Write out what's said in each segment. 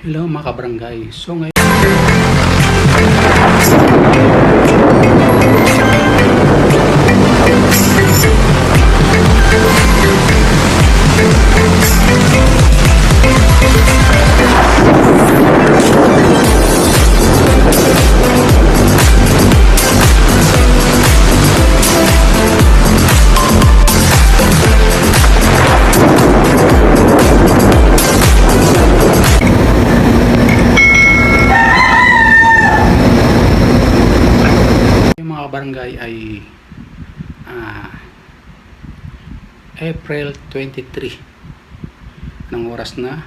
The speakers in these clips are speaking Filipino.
Hello mga kabarangay. So ngayon, yung mga kabarangay ay ah, April 23 ng oras na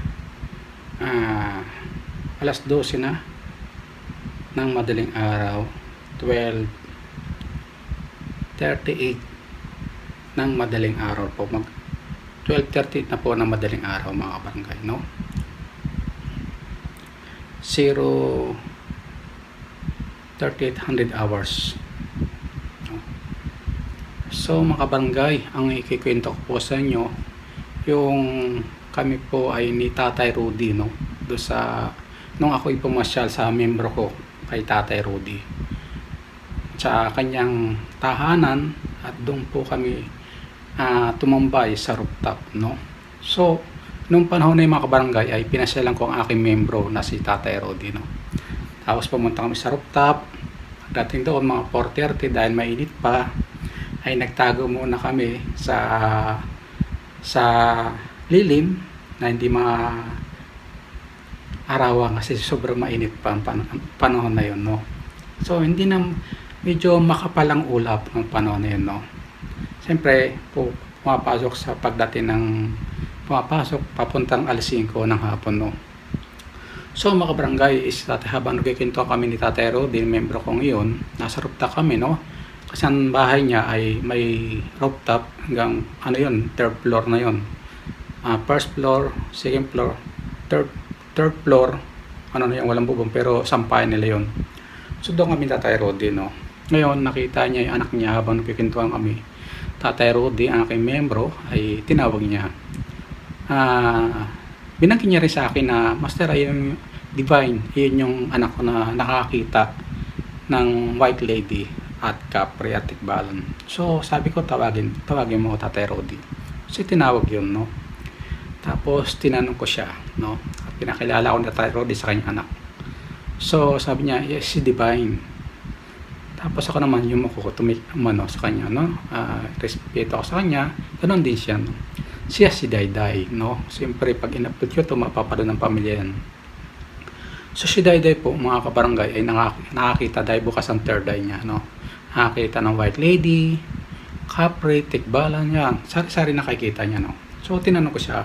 alas 12 na ng madaling araw, 12:38 ng madaling araw po, mag 12:30 na po ng madaling araw mga kabarangay, no? 0:3800 hours. So mga kabarangay, ang ikikwento ko po sa inyo, yung kami po ay ni Tatay Rudy, no? Doon sa nung ako'y pumasyal sa membro ko kay Tatay Rudy sa kanyang tahanan, at doon po kami tumambay sa rooftop, no? So nung panahon na yung mga kabarangay ay pinasyalan ko ang aking membro na si Tatay Rudy, no? Tapos pumunta kami sa rooftop. Dating doon mga 4:30 dahil mainit pa, ay nagtago muna kami sa lilim na hindi arawan kasi sobrang mainit pa ang panahon na yun, no? So hindi na, medyo makapalang ulap ng panahon na yun, no? Siyempre pumapasok sa pagdating ng papuntang alas 5 ng hapon, no? So mga kabarangay, habang nagkikinto kami ni Tatay Rudy, membro ko ngayon, nasa rooftop kami, no? Kasi ang bahay niya ay may rooftop hanggang third floor na yun. First floor, second floor, third floor, walang bubong, pero sampayan nila yun. So doon kami Tatay Rudy, no? Ngayon nakita niya yung anak niya habang nagkikintuan kami. Tatay Rudy, ang aking membro, ay tinawag niya. Binangkin niya rin sa akin na, Master, ay yung Divine, yun yung anak ko na nakakita ng White Lady at Capri at Tikbalan. So sabi ko, tawagin mo Tatay Rudy. So tinawag yun, no? Tapos tinanong ko siya, no? At pinakilala ko na Tatay Rudy sa kanyang anak. So sabi niya, yes, si Divine. Tapos ako naman yung sa kanya, no? Respeto ako sa kanya, ganun din siya, no? Siya si Dayday, no? Siyempre pag in-upload ko ito, mapapanood ng pamilya yan. So si Dayday po mga kabarangay ay nakakita dahil bukas ang third eye niya, no? Nakakita ng White Lady, Capri, Tikbalan, yan. Sari-sari nakikita niya, no? So tinanong ko siya,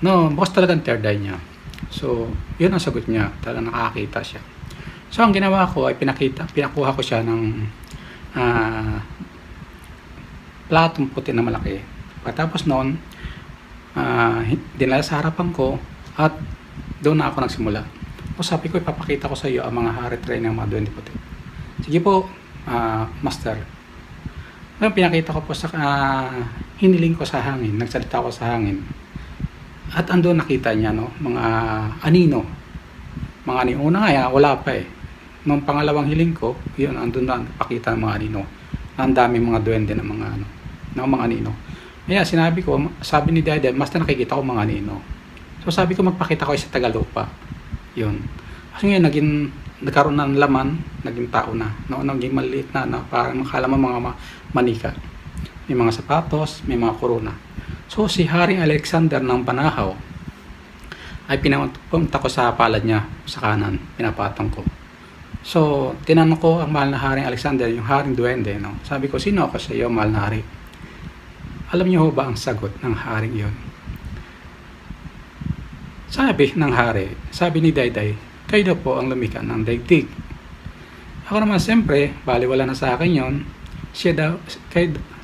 no, bukas talagang third eye niya. So yun ang sagot niya, talagang nakakita siya. So ang ginawa ko ay pinakuha ko siya ng platong puti na malaki. Pagkatapos noon, dinala sa harapan ko at doon na ako nagsimula. O sabi ko, ipapakita ko sa iyo ang mga hari train ng mga duwende puti. Sige po, Master. Ngayon pinakita ko po sa hiniling ko sa hangin, nagsalita ko sa hangin. At andun nakita niya, no, mga anino. Mga anino. Una nga, wala pa eh. Nung pangalawang hiling ko, yun, andun na pakita ng mga anino. Ang daming mga duwende ng mga anino. Kaya sabi ni Dada, Master, nakikita ko mga anino. So sabi ko, magpakita ko sa Tagalupa. Yun. Kasi ngayon, nagkaroon ng laman, naging tao na. No? Naging maliit na, parang makala mo mga manika. May mga sapatos, may mga korona. So si Haring Alexander ng Banahaw ay pinapunta ko sa palad niya, sa kanan, pinapatong ko. So tinanong ko ang mahal na Haring Alexander, yung Haring Duwende, no? Sabi ko, sino ako sa iyo, mahal na hari? Alam niyo ba ang sagot ng haring iyon? Sabi ng hari, sabi ni Dayday, kayo daw po ang lumikha ng daigdig. Ako naman siyempre, baliwala na sa akin yon.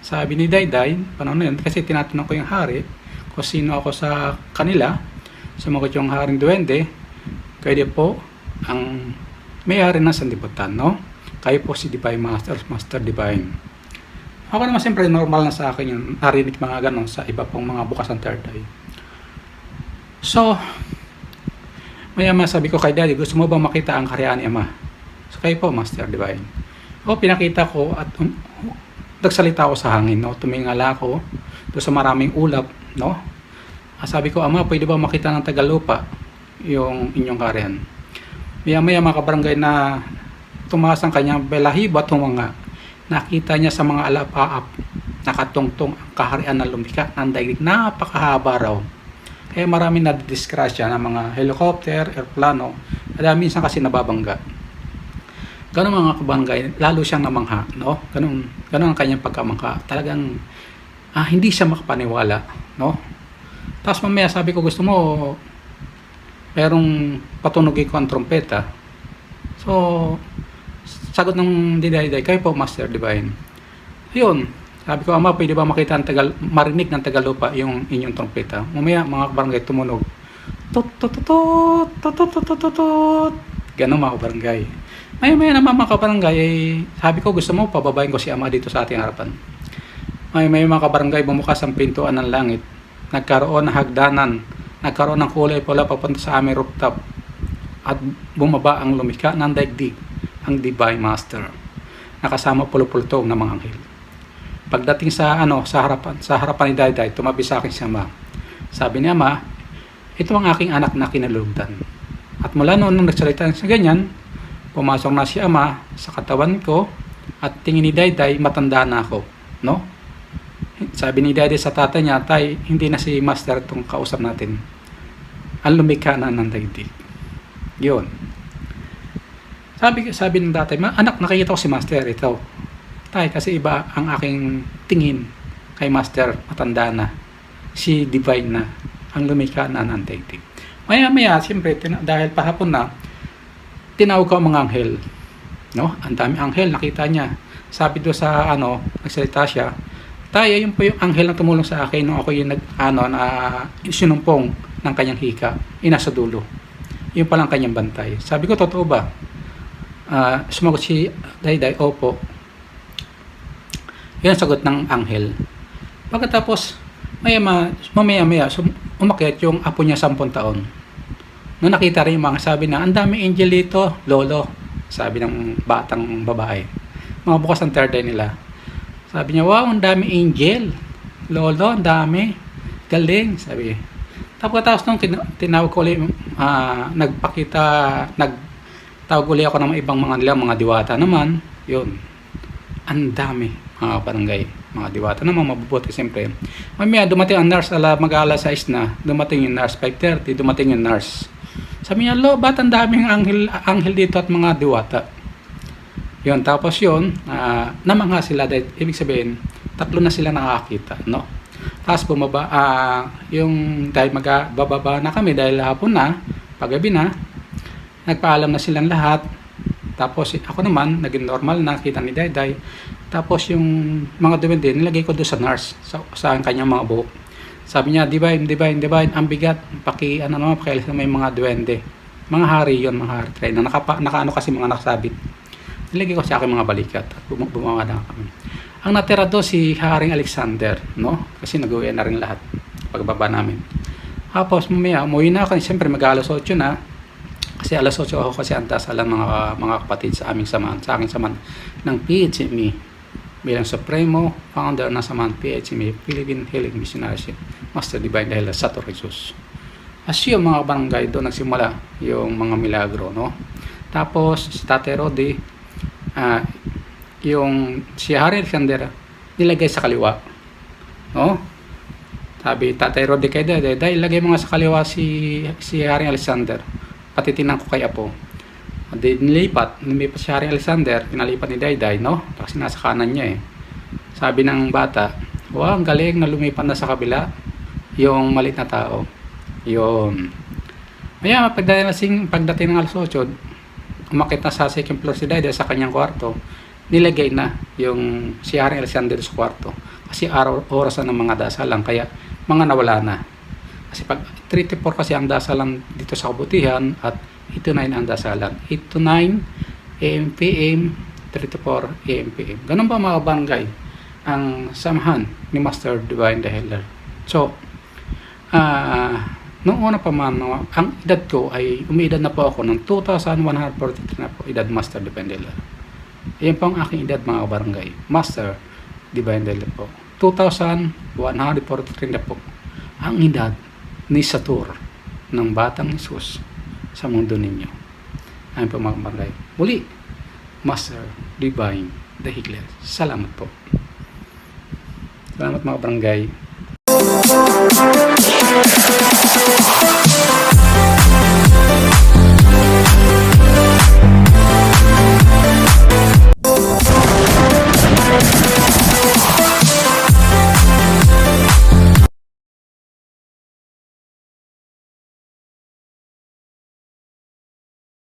Sabi ni Dayday, panahon na yun, kasi tinatanong ko yung hari kung sino ako sa kanila. Sumagot yung Haring Duwende, kayo po ang may-ari ng sanlibutan, no? Kayo po si Divine Master Divine. Ako naman siyempre normal na sa akin yung narinig mga ganon sa iba pong mga bukas ng third eye. So, Maya sabi ko kay Daddy, gusto mo ba makita ang karyaan ni Ama? So kayo po, Master Divine. O pinakita ko at nagsalita ako sa hangin, no? Tumingala ako doon sa maraming ulap, no? Sabi ko, Ama, pwede ba makita ng tagalupa yung inyong karyaan? Maya mga kabarangay na tumaas ang kanyang belahibo at humanga. Nakita niya sa mga alapaap, nakatungtong ang kaharian na lumika ng daigdig. Napakahaba raw. Kaya marami na disgrasya ng mga helicopter, airplano, at minsan kasi nababangga. Ganun mga kabarangay, lalo siyang namangha, no? Ganun ang kanyang pagkamangha. Talagang hindi siya makapaniwala, no? Tapos mamaya sabi ko, gusto mo merong patunogin ko ang trompeta. So, sagot ng Diday, kayo po, Master Divine. Ayun, sabi ko, Ama, pwede ba makita marinig ng tagalupa yung inyong trompeta? Mamaya, mga kabarangay, tumunog. Tut, tut, tut, tut, tut, tut, tut, tut, tut. Ganun mga kabarangay. Maya naman mga kabarangay, sabi ko, gusto mo, pababayin ko si Ama dito sa ating harapan. Maya mga kabarangay, bumukas ang pintuan ng langit. Nagkaroon ng hagdanan, nagkaroon ng kulay pula papunta sa aming rooftop, at bumaba ang lumika ng daigdig, ang Divine Master, nakasama pulupultong ng mga anghel. Pagdating sa harapan ni Dayday, tumabi sa akin si Ama. Sabi ni Ama, ito ang aking anak na kinalugdan. At mula noon nang nagsalita sa ganyan, pumasok na si Ama sa katawan ko, at tingin ni Dayday, matanda na ako, no? Sabi ni Daddy sa tatay niya, Tay, hindi na si Master itong kausap natin. Ang lumikha na ng daigdig. Yun. Sabi ng tatay, anak, nakikita ko si Master. Ito. Tay, kasi iba ang aking tingin kay Master, matanda na. Si Divine na. Ang lumikha na ng daigdig. Maya, siyempre, dahil pahapon na, tinawag ko ang mga anghel. No? Ang dami anghel, nakita niya. Sabi doon sa, nagsalita siya, Tay, ayun po yung anghel na tumulong sa akin nung ako yung sinumpong ng kanyang hika, inasa dulo. Yun palang kanyang bantay. Sabi ko, totoo ba? Sumagot si Dayday, opo. Yun ang sagot ng anghel. Pagkatapos, mamaya, umakyat yung apo niya 10 taon. Nung nakita rin yung mga sabi na, ang dami angel dito, lolo. Sabi ng batang babae. Mga bukas ang third eye nila. Sabi niya, wow, ang dami angel. Lolo, ang dami. Galing, sabi. Tapos nung tinawag ko ulit, nagtawag ulit ako ng ibang mga diwata naman. Yun. Ang dami, mga barangay. Mga diwata naman, mabubuti siyempre. Mamaya, dumating ang nurse, mag-aala 6 na. Dumating yung nurse, 5:30, dumating yung nurse. Sabi niya, lo, ba't ang daming anghel dito at mga diwata? Yun, tapos yun, namangha sila dahil, ibig sabihin, 3 na sila nakakita, no? Tapos bumaba, dahil bababa na kami dahil hapon na, paggabi na, nagpaalam na silang lahat. Tapos ako naman, naging normal na, kita ni Dayday. Tapos yung mga duwende, nilagay ko doon sa nurse, sa kanyang mga buhok. Sabi niya, Divine, ang bigat, pakialis na may mga duwende. Mga hari yun, mga hari tray, na nakaano kasi mga nakasabit. Nilagay ko sa aking mga balikat at bumanga na kami. Ang natira doon si Haring Alexander, no? Kasi nag-uwi na rin lahat pagbaba namin. Tapos mamaya, umuwi na ako. Siyempre mag-alas 8 na. Kasi alas 8 ako kasi ang dasalan mga kapatid sa aking samahan ng PHME bilang Supremo Founder ng samahan PHME, Philippine Healing Missionary Master Divine dahil sa Jesus. As yung mga barangay doon nagsimula yung mga milagro, no? Tapos si Tate Rodi, yung si Hari Alexander nilagay sa kaliwa, no? Sabi Tatay Rodi kay Dayday, ilagay mo nga sa kaliwa si Hari Alexander, pati tinan ko kay Apo. Lumipat si Hari Alexander, pinalipat ni Dayday, no? Kasi nasa kanan niya Sabi ng bata, wow, ang galing na lumipat na sa kabila yung maliit na tao. Yun. Maya pagdating ng alas 8, umakit na sa second floor si Dayday sa kanyang kwarto, nilagay na yung si Haring Alexander sa kwarto. Kasi oras na ng mga dasalan, kaya mga nawala na. Kasi pag 3 to 4 kasi ang dasalan dito sa kabutihan at 8 to 9 ang dasalan. 8 to 9 AM PM, 3 to 4 AM PM. Ganun ba mga barangay ang samahan ni Master Divine the Healer? So, Noong una pa man, no, ang edad ko ay umiedad na po ako ng 2,143 na po, edad Master Divine Dealer. Ayan po ang aking edad mga kabarangay, Master Divine Dealer po. 2,143 na po ang edad ni Satur ng Batang Jesus sa mundo ninyo. Ayan po mga kabarangay. Muli, Master Divine the Healer. Salamat po. Salamat mga kabarangay.